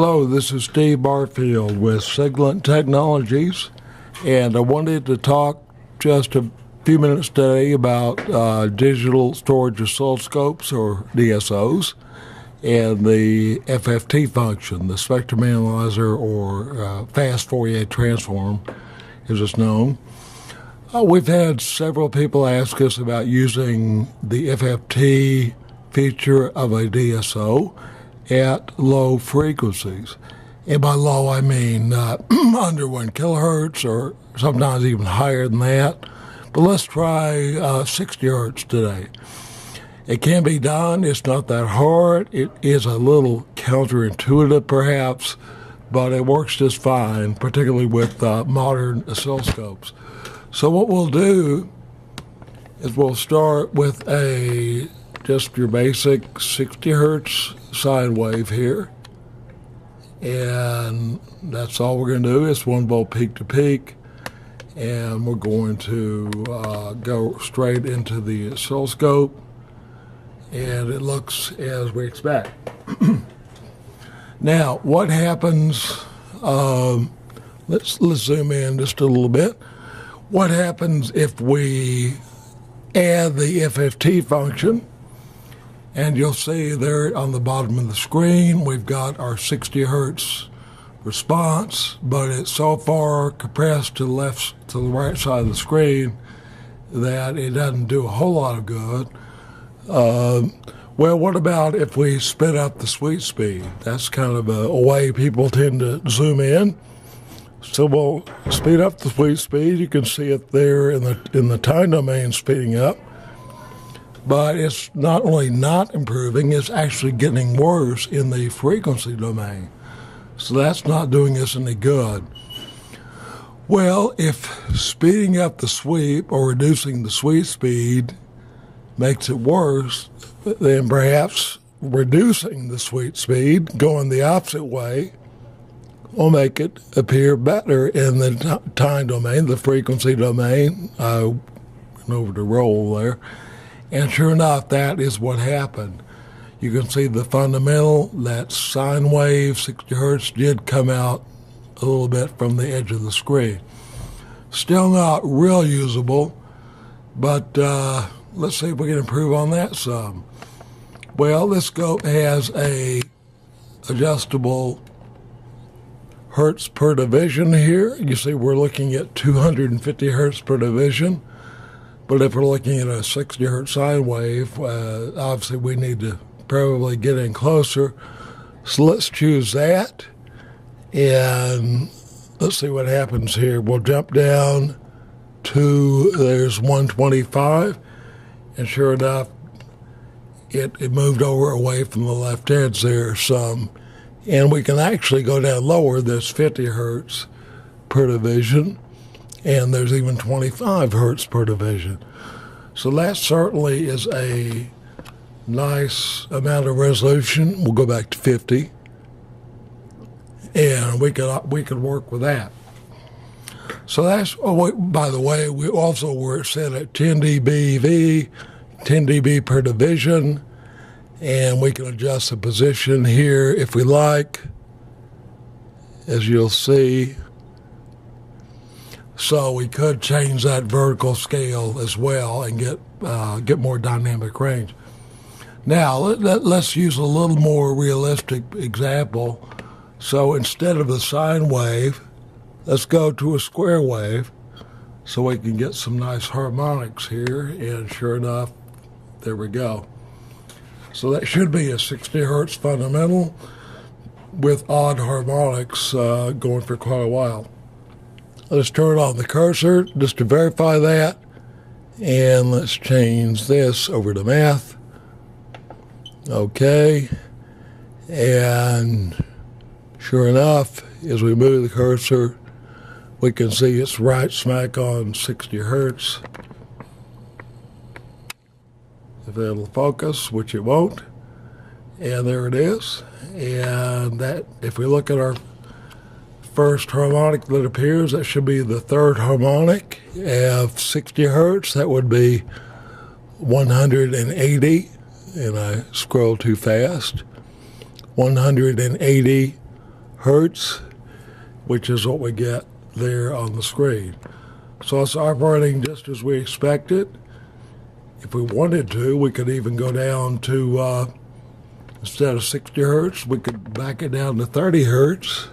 Hello, this is Steve Barfield with Siglent Technologies, and I wanted to talk just a few minutes today about digital storage oscilloscopes, or DSOs, and the FFT function, the spectrum analyzer, or fast Fourier transform, as it's known. We've had several people ask us about using the FFT feature of a DSO at low frequencies. And by low, I mean under 1 kilohertz, or sometimes even higher than that. But let's try 60 hertz today. It can be done. It's not that hard. It is a little counterintuitive, perhaps, but it works just fine, particularly with modern oscilloscopes. So what we'll do is we'll start with just your basic 60 hertz sine wave here. And that's all we're going to do. It's 1 volt peak to peak. And we're going to go straight into the oscilloscope. And it looks as we expect. Now, what happens, let's zoom in just a little bit. What happens if we add the FFT function? And you'll see there on the bottom of the screen, we've got our 60 hertz response, but it's so far compressed to the right side of the screen that it doesn't do a whole lot of good. Well, what about if we sped up the sweep speed? That's kind of a way people tend to zoom in. So we'll speed up the sweep speed. You can see it there in the time domain speeding up. But it's not only not improving, it's actually getting worse in the frequency domain. So that's not doing us any good. Well, if speeding up the sweep or reducing the sweep speed makes it worse, then perhaps reducing the sweep speed, going the opposite way, will make it appear better in the time domain, the frequency domain. I went over the roll there. And sure enough, that is what happened. You can see the fundamental, that sine wave, 60 hertz, did come out a little bit from the edge of the screen. Still not real usable, but let's see if we can improve on that some. Well, this scope has a adjustable hertz per division here. You see we're looking at 250 hertz per division. But if we're looking at a 60 hertz sine wave, obviously we need to probably get in closer. So let's choose that, and let's see what happens here. We'll jump down to, there's 125, and sure enough, it moved over away from the left edge there some. And we can actually go down lower. There's 50 hertz per division. And there's even 25 hertz per division. So that certainly is a nice amount of resolution. We'll go back to 50. And we could work with that. So that's, by the way, we also were set at 10 dBV, 10 dB per division. And we can adjust the position here if we like, as you'll see. So we could change that vertical scale as well and get more dynamic range. Now, let's use a little more realistic example. So instead of the sine wave, let's go to a square wave so we can get some nice harmonics here. And sure enough, there we go. So that should be a 60 hertz fundamental with odd harmonics going for quite a while. Let's turn on the cursor just to verify that. And let's change this over to math. Okay. And sure enough, as we move the cursor, we can see it's right smack on 60 hertz. If it'll focus, which it won't. And there it is. And that, if we look at our first harmonic that appears, that should be the third harmonic of 60 hertz. That would be 180, and I scrolled too fast. 180 hertz, which is what we get there on the screen. So it's operating just as we expected. If we wanted to, we could even go down to, instead of 60 hertz, we could back it down to 30 hertz.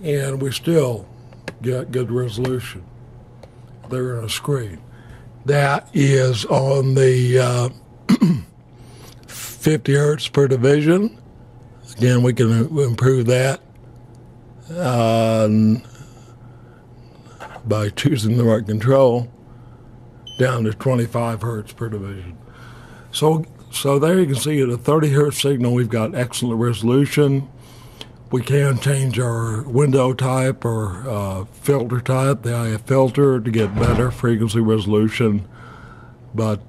And we still get good resolution there on a screen. That is on the 50 hertz per division. Again, we can improve that by choosing the right control down to 25 hertz per division. So there you can see at a 30 hertz signal, we've got excellent resolution. We can change our window type or filter type, the IF filter, to get better frequency resolution. But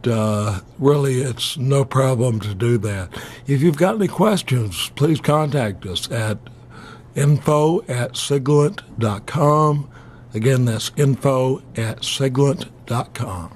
really, it's no problem to do that. If you've got any questions, please contact us at info@siglent.com. Again, that's info@siglent.com.